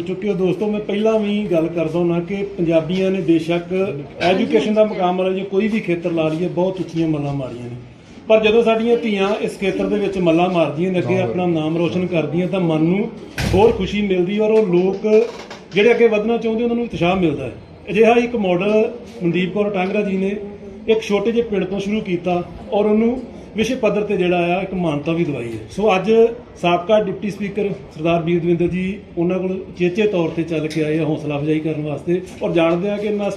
चुके हो दोस्तों। मैं पहला भी गल करदा हुंदा कि पंजाबियां ने बेशक एजुकेशन का मुकाम वाला जो कोई भी खेतर ला लीए बहुत उच्चियां मल्लां मारियां ने, पर ਜਦੋਂ ਸਾਡੀਆਂ ਧੀਆਂ ਇਸ ਖੇਤਰ ਦੇ ਵਿੱਚ ਮੱਲਾਂ ਮਾਰਦੀਆਂ ਨੇ, ਅੱਗੇ ਆਪਣਾ ਨਾਮ ਰੋਸ਼ਨ ਕਰਦੀਆਂ ਤਾਂ ਮਨ ਨੂੰ ਹੋਰ ਖੁਸ਼ੀ ਮਿਲਦੀ ਔਰ ਉਹ ਲੋਕ ਜਿਹੜੇ ਅੱਗੇ ਵਧਣਾ ਚਾਹੁੰਦੇ ਉਹਨਾਂ ਨੂੰ ਉਤਸ਼ਾਹ ਮਿਲਦਾ ਹੈ। ਅਜਿਹਾ ਇੱਕ ਮਾਡਲ ਮਨਦੀਪ ਕੌਰ ਟਾਂਗਰਾ ਜੀ ਨੇ ਇੱਕ ਛੋਟੇ ਜਿਹੇ ਪਿੰਡ ਤੋਂ ਸ਼ੁਰੂ ਕੀਤਾ ਔਰ ਉਹਨੂੰ ਵਿਸ਼ਵ ਪੱਧਰ ਤੇ ਜਿਹੜਾ ਆ ਇੱਕ ਮਾਨਤਾ ਵੀ ਦਵਾਈ ਹੈ। ਸੋ ਅੱਜ ਸਾਬਕਾ ਡਿਪਟੀ ਸਪੀਕਰ ਸਰਦਾਰ ਵੀਰ ਦਵਿੰਦਰ ਜੀ ਉਹਨਾਂ ਕੋਲ ਚੇਚੇ ਤੌਰ ਤੇ ਚੱਲ ਕੇ ਆਏ ਆ ਹੌਸਲਾ ਅਫਜ਼ਾਈ ਕਰਨ ਵਾਸਤੇ ਔਰ ਜਾਣਦੇ ਆ ਕਿ ਇੰਨਾ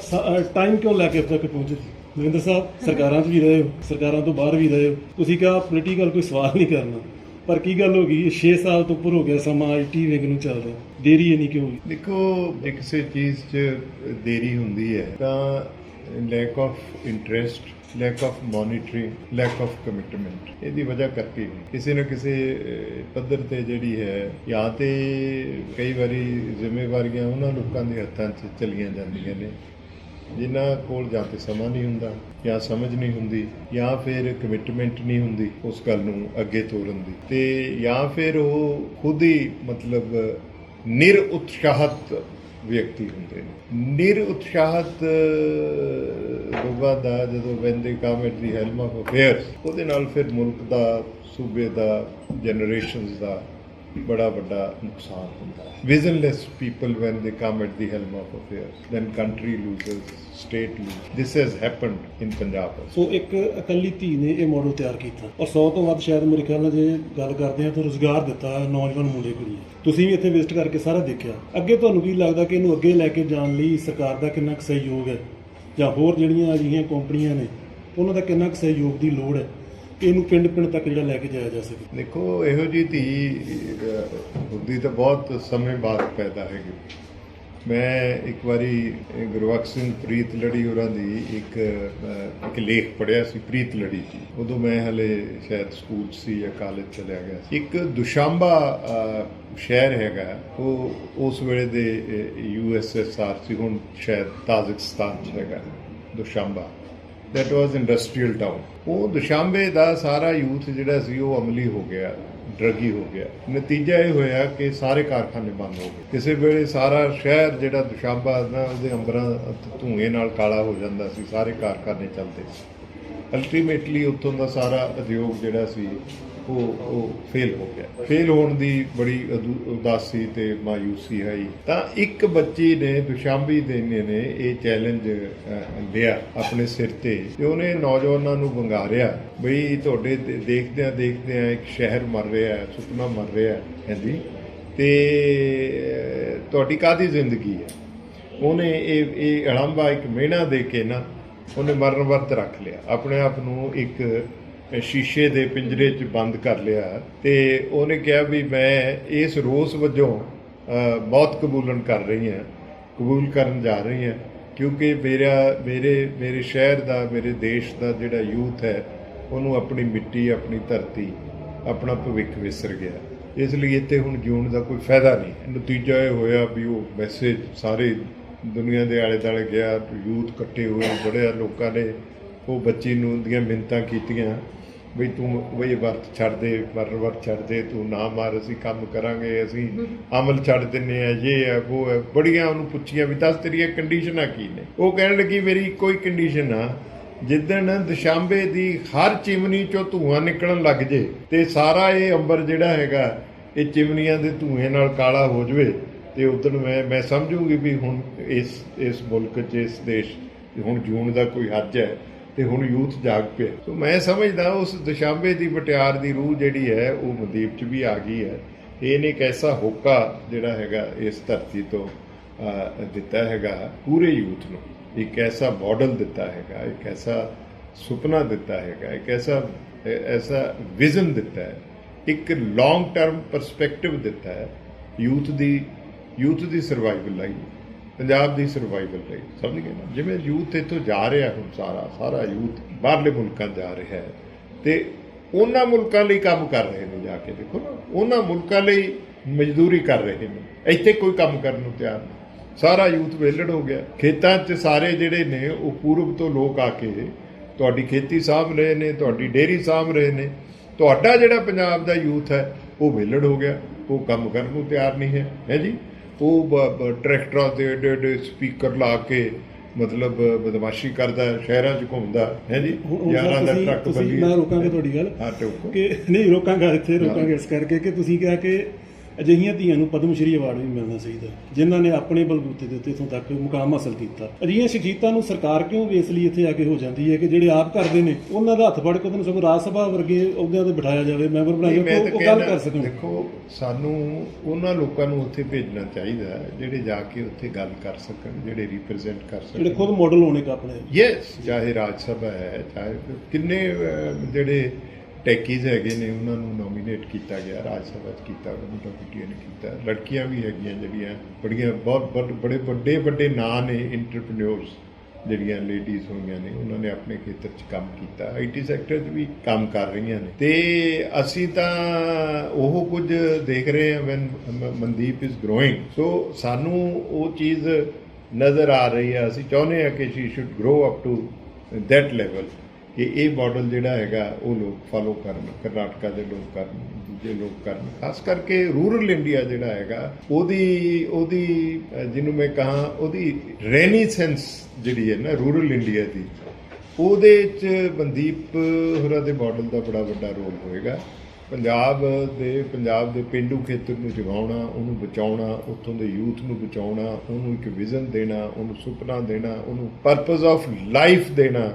ਟਾਈਮ ਕਿਉਂ ਲੈ ਕੇ ਤੱਕ ਪਹੁੰਚੇ। ਦਵਿੰਦਰ ਸਾਹਿਬ, ਸਰਕਾਰਾਂ 'ਚ ਵੀ ਰਹੇ ਹੋ, ਸਰਕਾਰਾਂ ਤੋਂ ਬਾਹਰ ਵੀ ਰਹੇ ਹੋ, ਤੁਸੀਂ ਕਿਹਾ ਪੋਲੀਟੀਕਲ ਕੋਈ ਸਵਾਲ ਨਹੀਂ ਕਰਨਾ, ਪਰ ਕੀ ਗੱਲ ਹੋ ਗਈ 6 ਸਾਲ ਤੋਂ ਉੱਪਰ ਹੋ ਗਿਆ ਸਮਾਂ ਆਈਟੀ ਵਿੰਗ ਨੂੰ ਚੱਲਦਾ, ਦੇਰੀ ਨਹੀਂ ਕਿਉਂ ਹੋਈ? ਦੇਖੋ, ਜੇ ਕਿਸੇ ਚੀਜ਼ 'ਚ ਦੇਰੀ ਹੁੰਦੀ ਹੈ ਤਾਂ lack of interest, lack of monitoring, lack of commitment, ਇਹਦੀ ਵਜ੍ਹਾ ਕਰਕੇ ਕਿਸੇ ਨਾ ਕਿਸੇ ਪੱਧਰ ਤੇ ਜਿਹੜੀ ਹੈ ਜਾਂ ਤੇ ਕਈ ਵਾਰੀ ਜ਼ਿੰਮੇਵਾਰੀਆਂ ਉਹਨਾਂ ਲੋਕਾਂ ਦੇ ਹੱਥਾਂ 'ਚ ਚਲੀਆਂ ਜਾਂਦੀਆਂ ਨੇ ਜਿਨ੍ਹਾਂ ਕੋਲ ਜਾਂ ਤੇ ਸਮਾਂ ਨਹੀਂ ਹੁੰਦਾ ਜਾਂ ਸਮਝ ਨਹੀਂ ਹੁੰਦੀ ਜਾਂ ਫਿਰ ਕਮਿਟਮੈਂਟ ਨਹੀਂ ਹੁੰਦੀ ਉਸ ਗੱਲ ਨੂੰ ਅੱਗੇ ਤੋਰਨ ਦੀ, ਤੇ ਜਾਂ ਫਿਰ ਉਹ ਖੁਦ ਹੀ ਮਤਲਬ ਨਿਰਉਤਸ਼ਾਹਤ ਵਿਅਕਤੀ ਹੁੰਦੇ ਨੇ। ਨਿਰਉਤਸ਼ਾਹਤ ਲੋਕਾਂ ਦਾ ਜਦੋਂ when they come at the helm of affairs, ਉਹਦੇ ਨਾਲ ਫਿਰ ਮੁਲਕ ਦਾ, ਸੂਬੇ ਦਾ, ਜਨਰੇਸ਼ਨਸ ਦਾ ਬੜਾ ਵੱਡਾ ਨੁਕਸਾਨ ਹੁੰਦਾ ਹੈ। ਵਿਜ਼ਨਲੈਸ people when they come at the helm of affairs, then country loses, state lose. This has happened in Punjab. So ਇੱਕ ਇਕੱਲੀ ਧੀ ਨੇ ਇਹ ਮਾਡਲ ਤਿਆਰ ਕੀਤਾ ਔਰ 100 ਤੋਂ ਵੱਧ ਸ਼ਾਇਦ ਮੇਰੇ ਖਿਆਲ ਨਾਲ ਜੇ ਗੱਲ ਕਰਦੇ ਹਾਂ ਤਾਂ ਰੁਜ਼ਗਾਰ ਦਿੱਤਾ ਨੌਜਵਾਨ ਮੁੰਡੇ ਕੁੜੀਆਂ। ਤੁਸੀਂ ਵੀ ਇੱਥੇ ਵਿਜ਼ਿਟ ਕਰਕੇ ਸਾਰਾ ਦੇਖਿਆ। ਅੱਗੇ ਤੁਹਾਨੂੰ ਕੀ ਲੱਗਦਾ ਕਿ ਇਹਨੂੰ ਅੱਗੇ ਲੈ ਕੇ ਜਾਣ ਲਈ ਸਰਕਾਰ ਦਾ ਕਿੰਨਾ ਕੁ ਸਹਿਯੋਗ ਹੈ ਜਾਂ ਹੋਰ ਜਿਹੜੀਆਂ ਅਜਿਹੀਆਂ ਕੰਪਨੀਆਂ ਨੇ ਉਹਨਾਂ ਦਾ ਕਿੰਨਾ ਕੁ ਸਹਿਯੋਗ ਦੀ ਲੋੜ ਹੈ ਕਿ ਇਹਨੂੰ ਪਿੰਡ ਤੱਕ ਜਿਹੜਾ ਲੈ ਕੇ ਜਾਇਆ ਜਾ ਸਕੇ? ਦੇਖੋ, ਇਹੋ ਜਿਹੀ ਧੀ ਹੁੰਦੀ ਤਾਂ ਬਹੁਤ ਸਮੇਂ ਬਾਅਦ ਪੈਦਾ ਹੈਗੀ। ਮੈਂ ਇੱਕ ਵਾਰੀ ਗੁਰਬਖਸ਼ ਸਿੰਘ ਪ੍ਰੀਤ ਲੜੀ ਹੋਰਾਂ ਦੀ ਇੱਕ ਲੇਖ ਪੜ੍ਹਿਆ ਸੀ, ਪ੍ਰੀਤ ਲੜੀ ਜੀ। ਉਦੋਂ ਮੈਂ ਹਲੇ ਸ਼ਾਇਦ ਸਕੂਲ 'ਚ ਸੀ ਜਾਂ ਕਾਲਜ ਚਲਿਆ ਗਿਆ ਸੀ। ਇੱਕ ਦੁਸ਼ਾਂਬਾ ਸ਼ਹਿਰ ਹੈਗਾ, ਉਹ ਉਸ ਵੇਲੇ ਦੇ USSR ਸੀ, ਹੁਣ ਸ਼ਾਇਦ ਤਾਜ਼ਿਕਸਤਾਨ 'ਚ ਹੈਗਾ Dushanbe. That was industrial town. ਉਹ ਦੁਸ਼ਾਂਬੇ ਦਾ ਸਾਰਾ ਯੂਥ ਜਿਹੜਾ ਸੀ ਉਹ ਅਮਲੀ ਹੋ ਗਿਆ, ਡਰੱਗੀ ਹੋ ਗਿਆ। ਨਤੀਜਾ ਇਹ ਹੋਇਆ ਕਿ ਸਾਰੇ ਕਾਰਖਾਨੇ ਬੰਦ ਹੋ ਗਏ। ਕਿਸੇ ਵੇਲੇ ਸਾਰਾ ਸ਼ਹਿਰ ਜਿਹੜਾ ਦੁਸ਼ਾਂਬਾ ਨਾ ਉਹਦੇ ਅੰਬਰਾਂ ਧੂਏ ਨਾਲ ਕਾਲਾ ਹੋ ਜਾਂਦਾ ਸੀ, ਸਾਰੇ ਕਾਰਖਾਨੇ ਚੱਲਦੇ ਸੀ। ਅਲਟੀਮੇਟਲੀ ਉੱਥੋਂ ਦਾ ਸਾਰਾ ਉਦਯੋਗ ਜਿਹੜਾ ਸੀ ਉਹ ਫੇਲ ਹੋ ਗਿਆ। ਫੇਲ ਹੋਣ ਦੀ ਬੜੀ ਉਦਾਸੀ ਤੇ ਮਾਯੂਸੀ ਆਈ ਤਾਂ ਇੱਕ ਬੱਚੀ ਨੇ, ਦੁਸ਼ਾਂਬੀ ਦੇ ਨੇ ਇਹ ਚੈਲੰਜ ਲਿਆ ਆਪਣੇ ਸਿਰ ਤੇ ਉਹਨੇ ਨੌਜਵਾਨਾਂ ਨੂੰ ਵੰਗਾਰਿਆ ਬਈ ਤੁਹਾਡੇ ਦੇਖਦਿਆਂ ਇੱਕ ਸ਼ਹਿਰ ਮਰ ਰਿਹਾ, ਸੁਪਨਾ ਮਰ ਰਿਹਾ ਹੈ ਜੀ, ਤੇ ਤੁਹਾਡੀ ਕਾਹਦੀ ਜ਼ਿੰਦਗੀ ਹੈ। ਉਹਨੇ ਇਹ ਅਲੰਬਾ ਇੱਕ ਮਿਹਣਾ ਦੇ ਕੇ ਨਾ ਉਹਨੇ ਮਰਨ ਵਰਤ ਰੱਖ ਲਿਆ, ਆਪਣੇ ਆਪ ਨੂੰ ਇੱਕ ਸ਼ੀਸ਼ੇ ਦੇ ਪਿੰਜਰੇ 'ਚ ਬੰਦ ਕਰ ਲਿਆ ਤੇ ਉਹਨੇ ਕਿਹਾ ਵੀ ਮੈਂ ਇਸ ਰੋਸ ਵਜੋਂ ਮੌਤ ਕਬੂਲ ਕਰਨ ਜਾ ਰਹੀ ਹਾਂ ਕਿਉਂਕਿ ਮੇਰੇ ਸ਼ਹਿਰ ਦਾ, ਮੇਰੇ ਦੇਸ਼ ਦਾ ਜਿਹੜਾ ਯੂਥ ਹੈ ਉਹਨੂੰ ਆਪਣੀ ਮਿੱਟੀ, ਆਪਣੀ ਧਰਤੀ, ਆਪਣਾ ਭਵਿੱਖ ਵਿਸਰ ਗਿਆ। ਇਸ ਲਈ ਇੱਥੇ ਹੁਣ ਜਿਉਣ ਦਾ ਕੋਈ ਫਾਇਦਾ ਨਹੀਂ। ਨਤੀਜਾ ਇਹ ਹੋਇਆ ਵੀ ਉਹ ਮੈਸੇਜ ਸਾਰੇ ਦੁਨੀਆ ਦੇ ਆਲੇ ਦੁਆਲੇ ਗਿਆ, ਯੂਥ ਇਕੱਠੇ ਹੋਏ, ਬੜੇ ਲੋਕਾਂ ਨੇ ਉਹ ਬੱਚੀ ਨੂੰ ਦੀਆਂ ਮਿੰਨਤਾਂ ਕੀਤੀਆਂ ਬਈ ਤੂੰ ਬਈ ਵਰਤ ਛੱਡ ਦੇ, ਵਰਤ ਛੱਡ ਦੇ, ਤੂੰ ਨਾ ਮਾਰ, ਅਸੀਂ ਕੰਮ ਕਰਾਂਗੇ, ਅਸੀਂ ਅਮਲ ਛੱਡ ਦਿੰਦੇ ਹਾਂ, ਇਹ ਹੈ ਉਹ ਹੈ। ਬੜੀਆਂ ਉਹਨੂੰ ਪੁੱਛੀਆਂ ਵੀ ਦੱਸ ਤੇਰੀਆਂ ਕੰਡੀਸ਼ਨਾਂ ਕੀ ਨੇ। ਉਹ ਕਹਿਣ ਲੱਗੀ ਮੇਰੀ ਇੱਕੋ ਹੀ ਕੰਡੀਸ਼ਨ ਆ, ਜਿੱਦਣ ਦੁਸ਼ਾਂਬੇ ਦੀ ਹਰ ਚਿਮਨੀ 'ਚੋਂ ਧੂੰਆਂ ਨਿਕਲਣ ਲੱਗ ਜੇ ਤੇ ਸਾਰਾ ਇਹ ਅੰਬਰ ਜਿਹੜਾ ਹੈਗਾ ਇਹ ਚਿਮਨੀਆਂ ਦੇ ਧੂਏ ਨਾਲ ਕਾਲਾ ਹੋ ਜਾਵੇ ਤੇ ਉਦੋਂ ਮੈਂ ਸਮਝੂੰਗੀ ਵੀ ਹੁਣ ਇਸ ਮੁਲਕ 'ਚ, ਇਸ ਦੇਸ਼ ਹੁਣ ਜਿਉਣ ਦਾ ਕੋਈ ਹੱਜ ਹੈ ਤੇ ਹੁਣ ਯੂਥ ਜਾਗ ਪਿਆ। ਸੋ ਮੈਂ ਸਮਝਦਾ ਉਸ ਦੁਸ਼ਾਂਬੇ ਦੀ ਮੁਟਿਆਰ ਦੀ ਰੂਹ ਜਿਹੜੀ ਹੈ ਉਹ ਮਨਦੀਪ 'ਚ ਵੀ ਆ ਗਈ ਹੈ। ਇਹਨੇ ਇੱਕ ਐਸਾ ਹੋਕਾ ਜਿਹੜਾ ਹੈਗਾ ਇਸ ਧਰਤੀ ਤੋਂ ਦਿੱਤਾ ਹੈਗਾ ਪੂਰੇ ਯੂਥ ਨੂੰ, ਇੱਕ ਐਸਾ ਮਾਡਲ ਦਿੱਤਾ ਹੈਗਾ, ਇੱਕ ਐਸਾ ਸੁਪਨਾ ਦਿੱਤਾ ਹੈਗਾ, ਇੱਕ ਐਸਾ ਵਿਜ਼ਨ ਦਿੱਤਾ ਹੈ, ਇੱਕ ਲੌਂਗ ਟਰਮ ਪਰਸਪੈਕਟਿਵ ਦਿੱਤਾ ਹੈ ਯੂਥ ਦੀ ਸਰਵਾਈਵਲ ਲਈ, ਪੰਜਾਬ ਦੀ ਸਰਵਾਈਵਲ ਲਈ। ਸਮਝ ਗਏ ਨਾ? ਜਿਵੇਂ ਯੂਥ ਇੱਥੋਂ ਜਾ ਰਿਹਾ, ਹੁਣ ਸਾਰਾ ਯੂਥ ਬਾਹਰਲੇ ਮੁਲਕਾਂ ਜਾ ਰਿਹਾ ਹੈ ਤੇ ਉਹਨਾਂ ਮੁਲਕਾਂ ਲਈ ਕੰਮ ਕਰ ਰਹੇ ਨੇ। ਜਾ ਕੇ ਦੇਖੋ ਨਾ, ਉਹਨਾਂ ਮੁਲਕਾਂ ਲਈ ਮਜ਼ਦੂਰੀ ਕਰ ਰਹੇ ਨੇ, ਇੱਥੇ ਕੋਈ ਕੰਮ ਕਰਨ ਨੂੰ ਤਿਆਰ ਨਹੀਂ। ਸਾਰਾ ਯੂਥ ਵਿਹਲੜ ਹੋ ਗਿਆ। ਖੇਤਾਂ 'ਚ ਸਾਰੇ ਜਿਹੜੇ ਨੇ ਉਹ ਪੂਰਬ ਤੋਂ ਲੋਕ ਆ ਕੇ ਤੁਹਾਡੀ ਖੇਤੀ ਸਾਂਭ ਰਹੇ ਨੇ, ਤੁਹਾਡੀ ਡੇਅਰੀ ਸਾਂਭ ਰਹੇ ਨੇ। ਤੁਹਾਡਾ ਜਿਹੜਾ ਪੰਜਾਬ ਦਾ ਯੂਥ ਹੈ ਉਹ ਵਿਹਲੜ ਹੋ ਗਿਆ, ਉਹ ਕੰਮ ਕਰਨ ਨੂੰ ਤਿਆਰ ਨਹੀਂ ਹੈ ਜੀ। ਉਹ ਟਰੈਕਟਰਾਂ ਦੇ ਏਡੇ ਏਡੇ ਸਪੀਕਰ ਲਾ ਕੇ ਮਤਲਬ ਬਦਮਾਸ਼ੀ ਕਰਦਾ, ਸ਼ਹਿਰਾਂ 'ਚ ਘੁੰਮਦਾ ਹੈ ਜੀ, ਯਾਰਾਂ ਦਾ ਟਰੱਕ ਬੱਲੀ। ਮੈਂ ਰੋਕਾਂਗਾ ਤੁਹਾਡੀ ਗੱਲ ਹਾਂ ਟੋਕੋ ਕਿ ਨਹੀਂ ਰੋਕਾਂਗਾ, ਇੱਥੇ ਰੋਕਾਂਗੇ ਇਸ ਕਰਕੇ ਕਿ ਤੁਸੀਂ ਕਿਹਾ ਕਿ ਅਜਿਹੀਆਂ ਧੀਆਂ ਨੂੰ ਪਦਮ ਸ਼੍ਰੀ ਅਵਾਰਡ ਵੀ ਮਿਲਣਾ ਚਾਹੀਦਾ ਜਿਨ੍ਹਾਂ ਨੇ ਆਪਣੇ ਬਲਬੂਤੇ ਦੇ ਉੱਤੇ ਇੱਥੋਂ ਤੱਕ ਮੁਕਾਮ ਹਾਸਲ ਕੀਤਾ। ਅਜਿਹੀਆਂ ਸ਼ਖਸੀਅਤਾਂ ਨੂੰ ਸਰਕਾਰ ਕਿਉਂ ਵੇਸ ਲਈ ਇੱਥੇ ਆ ਕੇ ਹੋ ਜਾਂਦੀ ਹੈ ਕਿ ਜਿਹੜੇ ਆਪ ਕਰਦੇ ਨੇ ਉਹਨਾਂ ਦਾ ਹੱਥ ਫੜ ਕੇ ਉਹਨਾਂ ਨੂੰ ਸਗੋਂ ਰਾਜ ਸਭਾ ਵਰਗੇ ਅਹੁਦਿਆਂ ਤੇ ਬਿਠਾਇਆ ਜਾਵੇ, ਮੈਂਬਰ ਬਣਾਇਆ ਜਾਵੇ, ਉਹ ਗੱਲ ਕਰ ਸਕਣ। ਦੇਖੋ ਸਾਨੂੰ ਉਹਨਾਂ ਲੋਕਾਂ ਨੂੰ ਉੱਥੇ ਭੇਜਣਾ ਚਾਹੀਦਾ ਜਿਹੜੇ ਜਾ ਕੇ ਉੱਥੇ ਗੱਲ ਕਰ ਸਕਣ, ਜਿਹੜੇ ਰਿਪਰੈਜ਼ੈਂਟ ਕਰ ਸਕਣ, ਜਿਹੜੇ ਖੁਦ ਮਾਡਲ ਹੋਣੇ ਆਪਣੇ। ਯੈਸ, ਚਾਹੇ ਰਾਜ ਸਭਾ ਹੈ, ਚਾਹੇ ਕਿੰਨੇ ਜਿਹੜੇ ਟੈਕੀਜ਼ ਹੈਗੇ ਨੇ ਉਹਨਾਂ ਨੂੰ ਨੋਮੀਨੇਟ ਕੀਤਾ ਗਿਆ, ਰਾਜ ਸਭਾ 'ਚ ਕੀਤਾ, ਉਹਨਾਂ ਡਿਪਟੀ ਨੇ ਕੀਤਾ। ਲੜਕੀਆਂ ਵੀ ਹੈਗੀਆਂ ਜਿਹੜੀਆਂ ਬੜੀਆਂ ਬਹੁਤ ਬੜੇ ਵੱਡੇ ਨਾਂ ਨੇ ਇੰਟਰਪ੍ਰੀਨਿਓਰਸ, ਜਿਹੜੀਆਂ ਲੇਡੀਜ਼ ਹੋਈਆਂ ਨੇ ਉਹਨਾਂ ਨੇ ਆਪਣੇ ਖੇਤਰ 'ਚ ਕੰਮ ਕੀਤਾ, IT ਸੈਕਟਰ 'ਚ ਵੀ ਕੰਮ ਕਰ ਰਹੀਆਂ ਨੇ। ਤੇ ਅਸੀਂ ਤਾਂ ਉਹ ਕੁਝ ਦੇਖ ਰਹੇ ਹਾਂ ਵੈਨ ਮਨਦੀਪ ਇਜ਼ ਗਰੋਇੰਗ, ਸੋ ਸਾਨੂੰ ਉਹ ਚੀਜ਼ ਨਜ਼ਰ ਆ ਰਹੀ ਹੈ। ਅਸੀਂ ਚਾਹੁੰਦੇ ਹਾਂ ਕਿ she should grow up to that level ਕਿ ਇਹ ਮਾਡਲ ਜਿਹੜਾ ਹੈਗਾ ਉਹ ਲੋਕ ਫਾਲੋ ਕਰਨ, ਕਰਨਾਟਕਾ ਦੇ ਲੋਕ ਕਰਨ, ਦੂਜੇ ਲੋਕ ਕਰਨ। ਖਾਸ ਕਰਕੇ ਰੂਰਲ ਇੰਡੀਆ ਜਿਹੜਾ ਹੈਗਾ ਉਹਦੀ ਜਿਹਨੂੰ ਮੈਂ ਕਹਾਂ ਉਹਦੀ ਰੈਨੀਸੈਂਸ ਜਿਹੜੀ ਹੈ ਨਾ ਰੂਰਲ ਇੰਡੀਆ ਦੀ, ਉਹਦੇ 'ਚ ਮਨਦੀਪ ਹੋਰਾਂ ਦੇ ਮਾਡਲ ਦਾ ਬੜਾ ਵੱਡਾ ਰੋਲ ਹੋਏਗਾ। ਪੰਜਾਬ ਦੇ ਪੇਂਡੂ ਖੇਤਰ ਨੂੰ ਜਗਾਉਣਾ, ਉਹਨੂੰ ਬਚਾਉਣਾ, ਉੱਥੋਂ ਦੇ ਯੂਥ ਨੂੰ ਬਚਾਉਣਾ, ਉਹਨੂੰ ਇੱਕ ਵਿਜ਼ਨ ਦੇਣਾ, ਉਹਨੂੰ ਸੁਪਨਾ ਦੇਣਾ, ਉਹਨੂੰ ਪਰਪਸ ਆਫ ਲਾਈਫ ਦੇਣਾ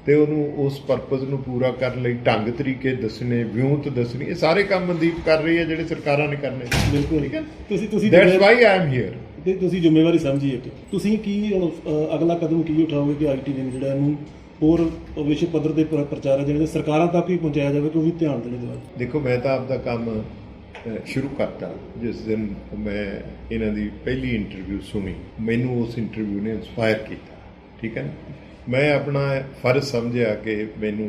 ਤੇ ਉਹਨੂੰ ਉਸ ਪਰਪਸ ਨੂੰ ਪੂਰਾ ਕਰਨ ਲਈ ਢੰਗ ਤਰੀਕੇ ਦੱਸਣੇ, ਵਿਉਂਤ ਦੱਸਣੀ, ਇਹ ਸਾਰੇ ਕੰਮ ਮਨਦੀਪ ਕਰ ਰਹੀ ਹੈ ਜਿਹੜੇ ਸਰਕਾਰਾਂ ਨੇ ਕਰਨੇ। ਬਿਲਕੁਲ, ਠੀਕ ਹੈ। ਤੁਸੀਂ that's why I am here. ਤੇ ਤੁਸੀਂ ਜ਼ਿੰਮੇਵਾਰੀ ਸਮਝੀਏ ਕਿ ਤੁਸੀਂ ਕੀ ਹੁਣ ਅਗਲਾ ਕਦਮ ਕੀ ਉਠਾਓਗੇ ਕਿ IT ਵਿੰਗ ਜਿਹੜਾ ਇਹਨੂੰ ਹੋਰ ਵਿਸ਼ਵ ਪੱਧਰ ਦੇ ਪ੍ਰਚਾਰ ਜਿਹੜੇ ਸਰਕਾਰਾਂ ਤੱਕ ਵੀ ਪਹੁੰਚਾਇਆ ਜਾਵੇ ਕਿ ਉਹ ਵੀ ਧਿਆਨ ਦੇਣ ਦੇ ਬਾਅਦ। ਦੇਖੋ ਮੈਂ ਤਾਂ ਆਪਦਾ ਕੰਮ ਸ਼ੁਰੂ ਕਰਤਾ ਜਿਸ ਦਿਨ ਮੈਂ ਇਹਨਾਂ ਦੀ ਪਹਿਲੀ ਇੰਟਰਵਿਊ ਸੁਣੀ, ਮੈਨੂੰ ਉਸ ਇੰਟਰਵਿਊ ਨੇ ਇੰਸਪਾਇਰ ਕੀਤਾ। ਠੀਕ ਹੈ ਨਾ, ਮੈਂ ਆਪਣਾ ਫਰਜ਼ ਸਮਝਿਆ ਕਿ ਮੈਨੂੰ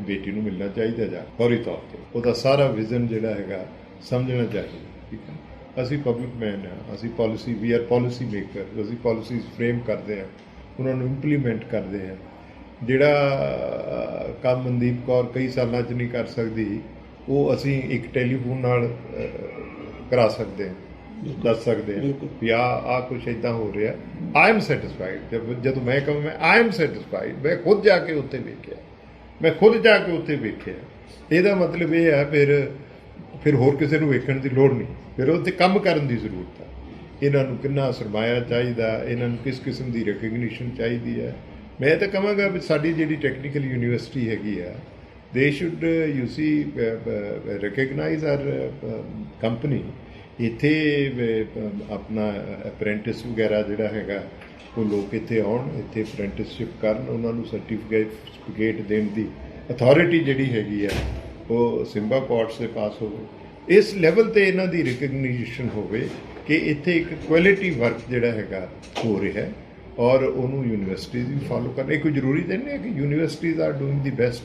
ਬੇਟੀ ਨੂੰ ਮਿਲਣਾ ਚਾਹੀਦਾ ਜਾਂ ਫੌਰੀ ਤੌਰ 'ਤੇ ਉਹਦਾ ਸਾਰਾ ਵਿਜ਼ਨ ਜਿਹੜਾ ਹੈਗਾ ਸਮਝਣਾ ਚਾਹੀਦਾ। ਠੀਕ ਹੈ, ਅਸੀਂ ਪਬਲਿਕ ਮੈਨ ਹਾਂ, ਅਸੀਂ ਵੀ ਆਰ ਪੋਲਿਸੀ ਮੇਕਰ, ਅਸੀਂ ਪੋਲਿਸੀਜ਼ ਫਰੇਮ ਕਰਦੇ ਹਾਂ, ਉਹਨਾਂ ਨੂੰ ਇੰਪਲੀਮੈਂਟ ਕਰਦੇ ਹਾਂ। ਜਿਹੜਾ ਕੰਮ ਮਨਦੀਪ ਕੌਰ ਕਈ ਸਾਲਾਂ 'ਚ ਨਹੀਂ ਕਰ ਸਕਦੀ, ਉਹ ਅਸੀਂ ਇੱਕ ਟੈਲੀਫੋਨ ਨਾਲ ਕਰਾ ਸਕਦੇ ਹਾਂ, ਦੱਸ ਸਕਦੇ ਹਾਂ ਵੀ ਆਹ ਕੁਛ ਇੱਦਾਂ ਹੋ ਰਿਹਾ। I am satisfied. ਜਦੋਂ ਮੈਂ ਕਹਾਂ ਮੈਂ ਆਈ ਐਮ ਸੈਟਿਸਫਾਈਡ, ਮੈਂ ਖੁਦ ਜਾ ਕੇ ਉੱਥੇ ਵੇਖਿਆ, ਇਹਦਾ ਮਤਲਬ ਇਹ ਹੈ ਫਿਰ ਹੋਰ ਕਿਸੇ ਨੂੰ ਵੇਖਣ ਦੀ ਲੋੜ ਨਹੀਂ, ਫਿਰ ਉੱਥੇ ਕੰਮ ਕਰਨ ਦੀ ਜ਼ਰੂਰਤ ਹੈ। ਇਹਨਾਂ ਨੂੰ ਕਿੰਨਾ ਸਰਮਾਇਆ ਚਾਹੀਦਾ, ਇਹਨਾਂ ਨੂੰ ਕਿਸ ਕਿਸਮ ਦੀ ਰਿਕਗਨੀਸ਼ਨ ਚਾਹੀਦੀ ਹੈ। ਮੈਂ ਤਾਂ ਕਹਾਂਗਾ ਵੀ ਸਾਡੀ ਜਿਹੜੀ ਟੈਕਨੀਕਲ ਯੂਨੀਵਰਸਿਟੀ ਹੈਗੀ ਆ, they should you see recognise our company. ਇੱਥੇ ਆਪਣਾ ਅਪ੍ਰੈਂਟਿਸ ਵਗੈਰਾ ਜਿਹੜਾ ਹੈਗਾ ਉਹ ਲੋਕ ਇੱਥੇ ਆਉਣ, ਇੱਥੇ ਅਪ੍ਰੈਂਟਿਸਸ਼ਿਪ ਕਰਨ, ਉਹਨਾਂ ਨੂੰ ਸਰਟੀਫਿਕੇਟ ਦੇਣ ਦੀ ਅਥਾਰਟੀ ਜਿਹੜੀ ਹੈਗੀ ਆ ਉਹ ਸਿੰਬਾ ਕੋਰਟਸ ਦੇ ਪਾਸ ਹੋਵੇ। ਇਸ ਲੈਵਲ 'ਤੇ ਇਹਨਾਂ ਦੀ ਰਿਕਗਨੀਸ਼ਨ ਹੋਵੇ ਕਿ ਇੱਥੇ ਇੱਕ ਕੁਆਲਿਟੀ ਵਰਕ ਜਿਹੜਾ ਹੈਗਾ ਹੋ ਰਿਹਾ ਹੈ ਔਰ ਉਹਨੂੰ ਯੂਨੀਵਰਸਿਟੀਜ਼ ਵੀ ਫਾਲੋ ਕਰਨ। ਇਹ ਕੋਈ ਜ਼ਰੂਰੀ ਤਾਂ ਨਹੀਂ ਹੈ ਕਿ universities are doing the best,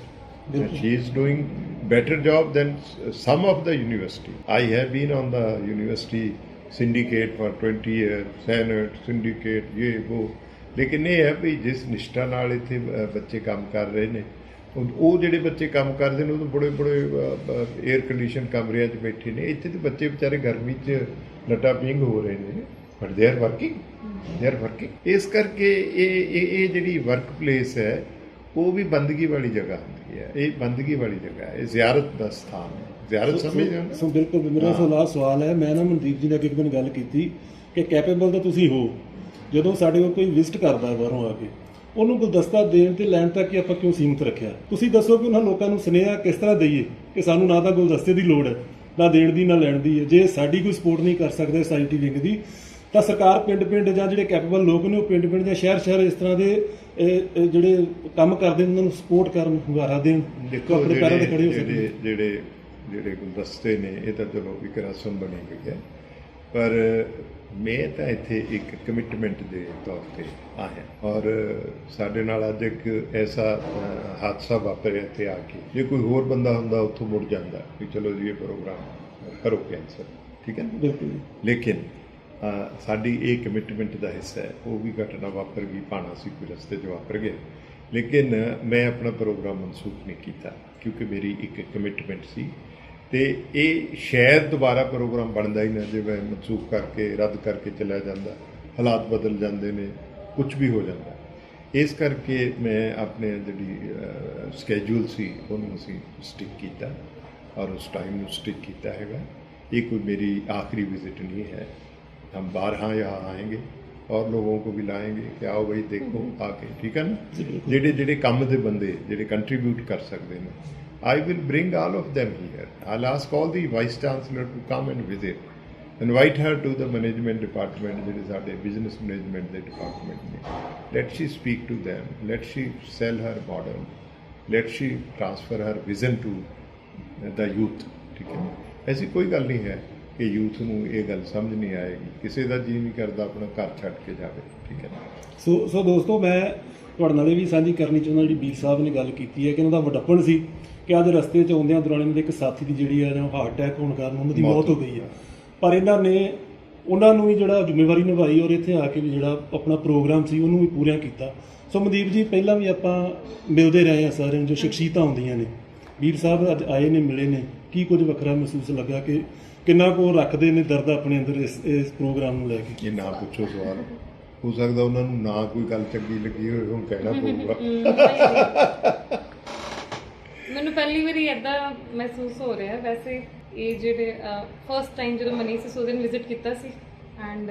she is doing better job than some of the university. I have been on the university syndicate for 20 years, senate syndicate, ये वो, लेकिन ਇਹ ਹੈ ਵੀ ਜਿਸ ਨਿਸ਼ਠਾ ਨਾਲ ਇੱਥੇ ਬੱਚੇ ਕੰਮ ਕਰ ਰਹੇ ਨੇ, ਉਹ ਜਿਹੜੇ ਬੱਚੇ ਕੰਮ ਕਰਦੇ ਨੇ ਉਹ ਬੜੇ 에ਅਰ ਕੰਡੀਸ਼ਨ ਕਮਰਿਆਂ 'ਚ ਬੈਠੇ ਨੇ। ਇੱਥੇ ਤੇ ਬੱਚੇ ਵਿਚਾਰੇ ਗਰਮੀ 'ਚ ਲੱਟਾ ਪਿੰਗ ਹੋ ਰਹੇ ਨੇ, ਬਟ ਦੇ ਆਰ ਵਰਕਿੰਗ। ਇਸ ਕਰਕੇ ਇਹ ਜਿਹੜੀ ਵਰਕ ਪਲੇਸ ਹੈ ਉਹ ਵੀ ਬੰਦਗੀ ਵਾਲੀ ਜਗ੍ਹਾ ਹੁੰਦੀ ਹੈ। ਇਹ ਬੰਦਗੀ ਵਾਲੀ ਜਗ੍ਹਾ ਹੈ, ਇਹ ਜ਼ਿਆਰਤ ਦਾ ਸਥਾਨ ਹੈ। ਜ਼ਿਆਰਤ ਸਮਝਦੇ ਹੋ? ਬਿਲਕੁਲ। ਮੇਰਾ ਸਵਾਲ ਹੈ, ਮੈਂ ਨਾ ਮਨਦੀਪ ਜੀ ਨਾਲ ਇੱਕ ਦਿਨ ਗੱਲ ਕੀਤੀ ਕਿ ਕੈਪੇਬਲ ਤਾਂ ਤੁਸੀਂ ਹੋ, ਜਦੋਂ ਸਾਡੇ ਕੋਲ ਕੋਈ ਵਿਜ਼ਿਟ ਕਰਦਾ ਬਾਹਰੋਂ ਆ ਕੇ, ਉਹਨੂੰ ਗੁਲਦਸਤਾ ਦੇਣ ਤੇ ਲੈਣ ਤੱਕ ਹੀ ਆਪਾਂ ਕਿਉਂ ਸੀਮਿਤ ਰੱਖਿਆ? ਤੁਸੀਂ ਦੱਸੋ ਕਿ ਉਹਨਾਂ ਲੋਕਾਂ ਨੂੰ ਸੁਨੇਹਾ ਕਿਸ ਤਰ੍ਹਾਂ ਦਈਏ ਕਿ ਸਾਨੂੰ ਨਾ ਤਾਂ ਗੁਲਦਸਤੇ ਦੀ ਲੋੜ ਹੈ, ਨਾ ਦੇਣ ਦੀ ਨਾ ਲੈਣ ਦੀ ਹੈ। ਜੇ ਸਾਡੀ ਕੋਈ ਸਪੋਰਟ ਨਹੀਂ ਕਰ ਸਕਦੇ IT ਵਿੰਗ ਦੀ, ਤਾਂ ਸਰਕਾਰ ਪਿੰਡ ਜਾਂ ਜਿਹੜੇ ਕੈਪੇਬਲ ਲੋਕ ਨੇ ਉਹ ਪਿੰਡ ਜਾਂ ਸ਼ਹਿਰ ਇਸ ਤਰ੍ਹਾਂ ਦੇ ਜਿਹੜੇ ਕੰਮ ਕਰਦੇ ਉਹਨਾਂ ਨੂੰ ਸਪੋਰਟ ਕਰਨ, ਹੁੰਗਾਰਾ ਦੇਣ, ਦੇਖੋ ਆਪਣੇ ਪੈਰਾਂ ਤੇ ਖੜੇ ਹੋ ਸਕਦੇ। ਜਿਹੜੇ ਗੁਲਦਸਤੇ ਨੇ ਇਹ ਤਾਂ ਚਲੋ ਇੱਕ ਰਸਮ ਬਣੀ ਗਈ ਹੈ, ਪਰ ਮੈਂ ਤਾਂ ਇੱਥੇ ਇੱਕ ਕਮਿਟਮੈਂਟ ਦੇ ਤੌਰ ਤੇ ਆਇਆ ਔਰ ਸਾਡੇ ਨਾਲ ਅੱਜ ਇੱਕ ਐਸਾ ਹਾਦਸਾ ਵਾਪਰਿਆ ਇੱਥੇ ਆ ਕੇ, ਜੇ ਕੋਈ ਹੋਰ ਬੰਦਾ ਹੁੰਦਾ ਉੱਥੋਂ ਮੁੜ ਜਾਂਦਾ ਕਿ ਚਲੋ ਜੀ ਇਹ ਪ੍ਰੋਗਰਾਮ ਕਰੋ ਕੈਂਸਲ, ਠੀਕ ਹੈ। ਬਿਲਕੁਲ। ਲੇਕਿਨ ਸਾਡੀ ਇਹ ਕਮਿਟਮੈਂਟ ਦਾ ਹਿੱਸਾ ਹੈ। ਉਹ ਵੀ ਘਟਨਾ ਵਾਪਰ ਗਈ, ਭਾਣਾ ਸੀ ਕੋਈ ਰਸਤੇ 'ਚ ਵਾਪਰ ਗਿਆ, ਲੇਕਿਨ ਮੈਂ ਆਪਣਾ ਪ੍ਰੋਗਰਾਮ ਮਨਸੂਖ ਨਹੀਂ ਕੀਤਾ ਕਿਉਂਕਿ ਮੇਰੀ ਇੱਕ ਕਮਿਟਮੈਂਟ ਸੀ ਤੇ ਇਹ ਸ਼ਾਇਦ ਦੁਬਾਰਾ ਪ੍ਰੋਗਰਾਮ ਬਣਦਾ ਹੀ ਨਾ, ਜਿਵੇਂ ਮਨਸੂਖ ਕਰਕੇ ਰੱਦ ਕਰਕੇ ਚਲਿਆ ਜਾਂਦਾ, ਹਾਲਾਤ ਬਦਲ ਜਾਂਦੇ ਨੇ, ਕੁਝ ਵੀ ਹੋ ਜਾਂਦਾ। ਇਸ ਕਰਕੇ ਮੈਂ ਆਪਣੇ ਜਿਹੜੀ ਸਕੇਜੂਲ ਸੀ ਉਹਨੂੰ ਅਸੀਂ ਸਟਿਕ ਕੀਤਾ ਔਰ ਉਸ ਟਾਈਮ ਨੂੰ ਸਟਿਕ ਕੀਤਾ ਹੈਗਾ। ਇਹ ਕੋਈ मेरी आखिरी विजिट नहीं है, हम 12 यहाँ आएंगे और लोगों को भी लाएंगे कि आओ भाई देखो आके, ठीक है ना। ਜਿਹੜੇ ਜਿਹੜੇ ਕੰਮ ਦੇ ਬੰਦੇ ਜਿਹੜੇ ਕੰਟਰੀਬਿਊਟ ਕਰ ਸਕਦੇ ਨੇ, I will bring all of them here. I'll ask all the vice chancellor to come and visit. Invite her to the management department, ਜਿਹੜੇ ਸਾਡੇ business management ਦੇ department ਨੇ. Let she speak to them. Let she sell her model. Let she transfer her vision to the youth. ਠੀਕ ਹੈ। ਐਸੀ ਕੋਈ ਗੱਲ ਨਹੀਂ ਹੈ ਕਿ ਯੂਥ ਨੂੰ ਇਹ ਗੱਲ ਸਮਝ ਨਹੀਂ ਆਏਗੀ। ਕਿਸੇ ਦਾ ਜੀ ਨਹੀਂ ਕਰਦਾ ਆਪਣਾ ਘਰ ਛੱਡ ਕੇ ਜਾਵੇ, ਠੀਕ ਹੈ ਨਾ। ਸੋ ਦੋਸਤੋ, ਮੈਂ ਤੁਹਾਡੇ ਨਾਲ ਇਹ ਵੀ ਸਾਂਝੀ ਕਰਨੀ ਚਾਹੁੰਦਾ, ਜਿਹੜੀ ਬੀਰ ਸਾਹਿਬ ਨੇ ਗੱਲ ਕੀਤੀ ਹੈ ਕਿ ਉਹਨਾਂ ਦਾ ਵਡੱਪਣ ਸੀ ਕਿ ਅੱਜ ਰਸਤੇ 'ਚ ਆਉਂਦਿਆਂ ਦੌਰਾਨ ਇਹਨਾਂ ਦੇ ਇੱਕ ਸਾਥੀ ਦੀ ਜਿਹੜੀ ਹੈ ਹਾਰਟ ਅਟੈਕ ਹੋਣ ਕਾਰਨ ਉਹਨਾਂ ਦੀ ਮੌਤ ਹੋ ਗਈ ਹੈ। ਪਰ ਇਹਨਾਂ ਨੇ ਉਹਨਾਂ ਨੂੰ ਵੀ ਜਿਹੜਾ ਜ਼ਿੰਮੇਵਾਰੀ ਨਿਭਾਈ ਔਰ ਇੱਥੇ ਆ ਕੇ ਵੀ ਜਿਹੜਾ ਆਪਣਾ ਪ੍ਰੋਗਰਾਮ ਸੀ ਉਹਨੂੰ ਵੀ ਪੂਰਾ ਕੀਤਾ। ਸੋ ਮਨਦੀਪ ਜੀ, ਪਹਿਲਾਂ ਵੀ ਆਪਾਂ ਮਿਲਦੇ ਰਹੇ ਹਾਂ ਸਾਰਿਆਂ ਨੂੰ, ਜੋ ਸ਼ਖਸੀਅਤਾਂ ਹੁੰਦੀਆਂ ਨੇ। ਵੀਰ ਸਾਹਿਬ ਅੱਜ ਆਏ ਨੇ, ਮਿਲੇ ਨੇ, ਕੀ ਕੁਝ ਵੱਖਰਾ ਮਹਿਸੂਸ ਲੱਗਾ ਕਿ ਕਿੰਨਾ ਕੁ ਰੱਖਦੇ ਨੇ ਦਰਦ ਆਪਣੇ ਅੰਦਰ ਇਸ ਪ੍ਰੋਗਰਾਮ ਨੂੰ ਲੈ ਕੇ? ਇਹ ਨਾ ਪੁੱਛੋ ਸਵਾਲ, ਹੋ ਸਕਦਾ ਉਹਨਾਂ ਨੂੰ ਨਾ ਕੋਈ ਗੱਲ ਚੰਗੀ ਲੱਗੀ ਹੋਵੇ, ਹੁਣ ਕਹਿਣਾ ਪਊਗਾ। ਮੈਨੂੰ ਪਹਿਲੀ ਵਾਰੀ ਇੱਦਾਂ ਮਹਿਸੂਸ ਹੋ ਰਿਹਾ। ਵੈਸੇ ਇਹ ਜਿਹੜੇ ਫਸਟ ਟਾਈਮ ਜਦੋਂ ਮਨੀਸ਼ ਸਿਸੋਦੀਆ ਨੇ ਵਿਜ਼ਿਟ ਕੀਤਾ ਸੀ ਐਂਡ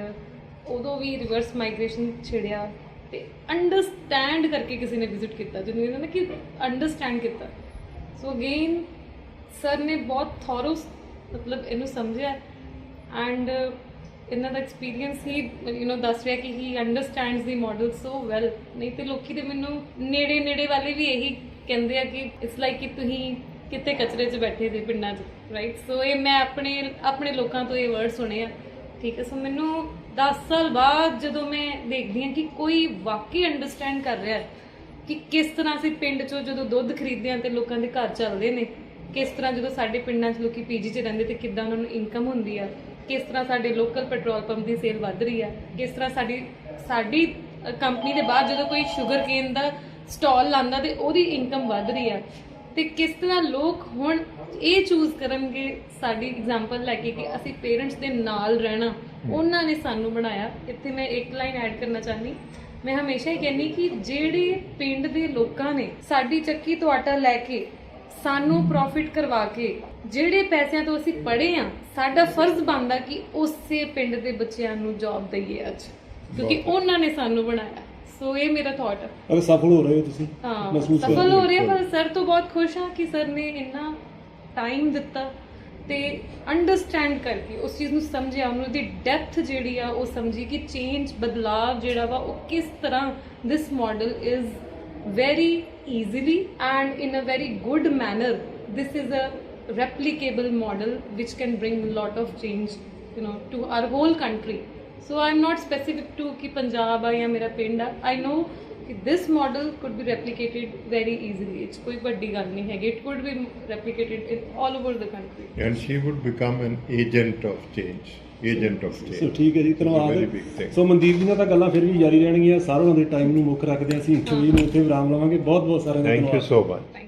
ਉਦੋਂ ਵੀ ਰਿਵਰਸ ਮਾਈਗ੍ਰੇਸ਼ਨ ਛਿੜਿਆ ਤੇ ਅੰਡਰਸਟੈਂਡ ਕਰਕੇ ਕਿਸੇ ਨੇ ਵਿਜ਼ਿਟ ਕੀਤਾ, ਜਿਹਨੂੰ ਇਹਨਾਂ ਨੇ ਕਿ ਅੰਡਰਸਟੈਂਡ ਕੀਤਾ। ਸੋ ਅਗੇਨ ਸਰ ਨੇ ਬਹੁਤ ਥੋਰੋਸ ਮਤਲਬ ਇਹਨੂੰ ਸਮਝਿਆ ਐਂਡ ਇਹਨਾਂ ਦਾ ਐਕਸਪੀਰੀਅੰਸ ਹੀ ਦੱਸ ਰਿਹਾ ਕਿ ਹੀ ਅੰਡਰਸਟੈਂਡਸ ਦੀ ਮਾਡਲ ਸੋ ਵੈਲ। ਨਹੀਂ ਤੇ ਲੋਕੀ ਤੇ ਮੈਨੂੰ ਨੇੜੇ ਵਾਲੇ ਵੀ ਇਹੀ ਕਹਿੰਦੇ ਆ ਕਿ ਇਟਸ ਲਾਈਕ ਕਿ ਤੁਸੀਂ ਕਿਤੇ ਕਚਰੇ 'ਚ ਬੈਠੇ ਦੇ ਪਿੰਡਾਂ 'ਚ, ਰਾਈਟ। ਸੋ ਇਹ ਮੈਂ ਆਪਣੇ ਲੋਕਾਂ ਤੋਂ ਇਹ ਵਰਡ ਸੁਣੇ ਆ, ਠੀਕ ਹੈ। ਸੋ ਮੈਨੂੰ 10 ਸਾਲ ਬਾਅਦ ਜਦੋਂ ਮੈਂ ਦੇਖਦੀ ਹਾਂ ਕਿ ਕੋਈ ਵਾਕਈ ਅੰਡਰਸਟੈਂਡ ਕਰ ਰਿਹਾ ਕਿ ਕਿਸ ਤਰ੍ਹਾਂ ਅਸੀਂ ਪਿੰਡ 'ਚੋਂ ਜਦੋਂ ਦੁੱਧ ਖਰੀਦਦੇ ਹਾਂ ਤੇ ਲੋਕਾਂ ਦੇ ਘਰ ਚੱਲਦੇ ਨੇ, ਕਿਸ ਤਰ੍ਹਾਂ ਜਦੋਂ ਸਾਡੇ ਪਿੰਡਾਂ 'ਚ ਲੋਕੀ ਪੀਜੀ 'ਚ ਰਹਿੰਦੇ ਤੇ ਕਿੱਦਾਂ ਉਹਨਾਂ ਨੂੰ ਇਨਕਮ ਹੁੰਦੀ ਆ, ਕਿਸ ਤਰ੍ਹਾਂ ਸਾਡੇ ਲੋਕਲ ਪੈਟਰੋਲ ਪੰਪ ਦੀ ਸੇਲ ਵੱਧ ਰਹੀ ਆ, ਕਿਸ ਤਰ੍ਹਾਂ ਸਾਡੀ ਕੰਪਨੀ ਦੇ ਬਾਅਦ ਜਦੋਂ ਕੋਈ ਸ਼ੂਗਰ ਕੇਨ ਦਾ ਸਟਾਲ ਲਾਉਂਦਾ ਤੇ ਉਹਦੀ ਇਨਕਮ ਵੱਧ ਰਹੀ ਆ, ਤੇ ਕਿਸ ਤਰ੍ਹਾਂ ਲੋਕ ਹੁਣ ਇਹ ਚੂਜ਼ ਕਰਨਗੇ ਸਾਡੀ ਐਗਜ਼ਾਮਪਲ ਲੈ ਕੇ ਕਿ ਅਸੀਂ ਪੇਰੈਂਟਸ ਦੇ ਨਾਲ ਰਹਿਣਾ, ਉਹਨਾਂ ਨੇ ਸਾਨੂੰ ਬਣਾਇਆ। ਇੱਥੇ ਮੈਂ ਇੱਕ ਲਾਈਨ ਐਡ ਕਰਨਾ ਚਾਹੁੰਦੀ, ਮੈਂ ਹਮੇਸ਼ਾ ਹੀ ਕਹਿੰਦੀ ਕਿ ਜਿਹੜੇ ਪਿੰਡ ਦੇ ਲੋਕਾਂ ਨੇ ਸਾਡੀ ਚੱਕੀ ਤੋਂ ਆਟਾ ਲੈ ਕੇ ਸਾਨੂੰ ਪ੍ਰੋਫਿਟ ਕਰਵਾ ਕੇ ਜਿਹੜੇ ਪੈਸਿਆਂ ਤੋਂ ਅਸੀਂ ਪੜ੍ਹੇ ਆ, ਸਾਡਾ ਫਰਜ਼ ਬਣਦਾ ਕਿ ਉਸੇ ਪਿੰਡ ਦੇ ਬੱਚਿਆਂ ਨੂੰ ਜੌਬ ਦਈਏ ਅੱਜ, ਕਿਉਂਕਿ ਉਹਨਾਂ ਨੇ ਸਾਨੂੰ ਬਣਾਇਆ। ਸੋ ਇਹ ਮੇਰਾ ਥਾਟ ਹੈ। ਅਗਰ ਸਫਲ ਹੋ ਰਹੇ ਹੋ ਤੁਸੀਂ, ਹਾਂ ਸਫਲ ਹੋ ਰਹੇ, ਪਰ ਸਰ ਤੋਂ ਬਹੁਤ ਖੁਸ਼ ਹਾਂ ਕਿ ਸਰ ਨੇ ਇੰਨਾ ਟਾਈਮ ਦਿੱਤਾ ਤੇ ਅੰਡਰਸਟੈਂਡ ਕਰਕੇ ਉਸ ਚੀਜ਼ ਨੂੰ ਸਮਝਿਆ, ਉਹਨੂੰ ਦੀ ਡੈਪਥ ਜਿਹੜੀ ਆ ਉਹ ਸਮਝੀ ਕਿ ਚੇਂਜ ਬਦਲਾਵ ਜਿਹੜਾ ਵਾ ਉਹ ਕਿਸ ਤਰ੍ਹਾਂ this model is very easily and in a very good manner. This is a replicable model which can bring a lot of change, to our whole country. So I'm not specific to ki Punjab ya mera pind. I know that this model could be replicated very easily. It's koi vaddi gal nahi hai. It could be replicated in all over the country. And she would become an agent of change. ਸੋ ਠੀਕ ਹੈ ਜੀ, ਧੰਨਵਾਦ। ਸੋ ਮਨਦੀਪ ਜੀ ਨਾਲ ਤਾਂ ਗੱਲਾਂ ਫਿਰ ਵੀ ਜਾਰੀ ਰਹਿਣਗੀਆਂ। ਸਾਰਿਆਂ ਦੇ ਟਾਈਮ ਨੂੰ ਮੁੱਖ ਰੱਖਦੇ ਅਸੀਂ ਇੰਟਰਵਿਊ ਨੂੰ ਇੱਥੇ ਵਿਰਾਮ ਲਵਾਂਗੇ। ਬਹੁਤ ਸਾਰਿਆਂ ਦਾ ਧੰਨਵਾਦ। Thank you so much.